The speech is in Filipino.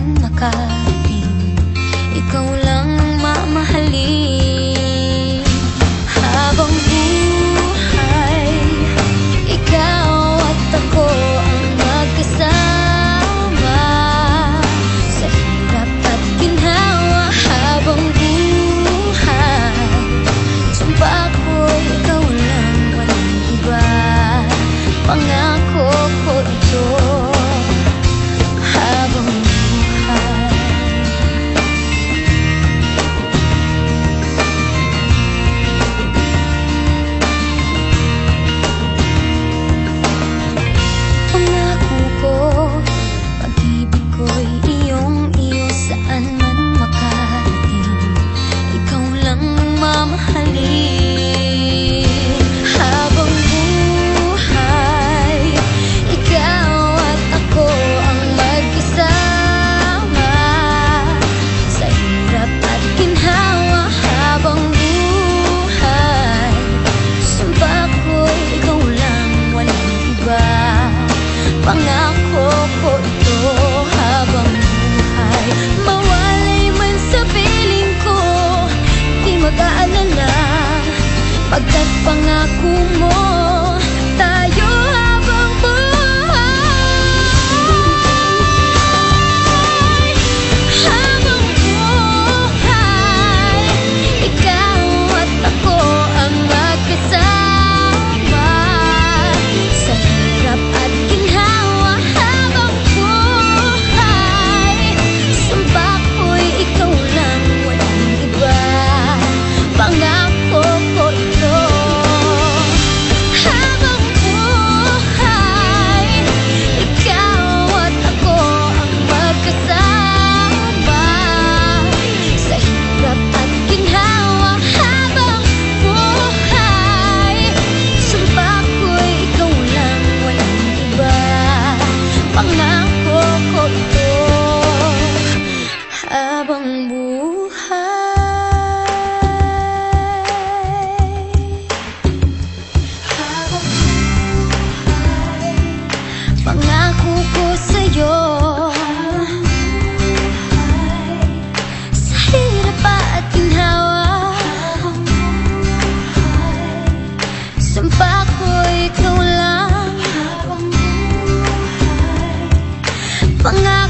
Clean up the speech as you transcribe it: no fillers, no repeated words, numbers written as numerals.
man makarating, ikaw lang ang mamahalin. Habang buhay, ikaw at ako ang magkasama sa hirap at ginhawa. Habang buhay, sumpa ko'y ikaw lang, walang iba. Pangako ko ito. Habang buhay, pangako ko, pag-ibig ko'y iyong-iyo saan man makarating, ikaw lang ang mamahalin. Habang buhay, ikaw at ako ang magkasama sa hirap at ginhawa. Habang buhay, sumpa ko'y ikaw lang, walang iba. Pangako ko ito. Habang buhay, mawalay man sa piling ko, di mag-aalala, pagkat pangako mo tayo. Habang buhay, habang buhay, ikaw at ako ang magkasama sa hirap at ginhawa. Habang buhay, sumpa ko'y ikaw lang, walang iba. Pangako ko ito. Habang buhay, ikaw at ako ang magkasama sa hirap at ginhawa. Habang buhay, sumpa ko'y ikaw lang, walang iba. Pangako ko ito. Habang buhay, habang buhay, pangako ko sa'yo, sa hirap at ginhawa. Sumpa ko'y ikaw lang, pangako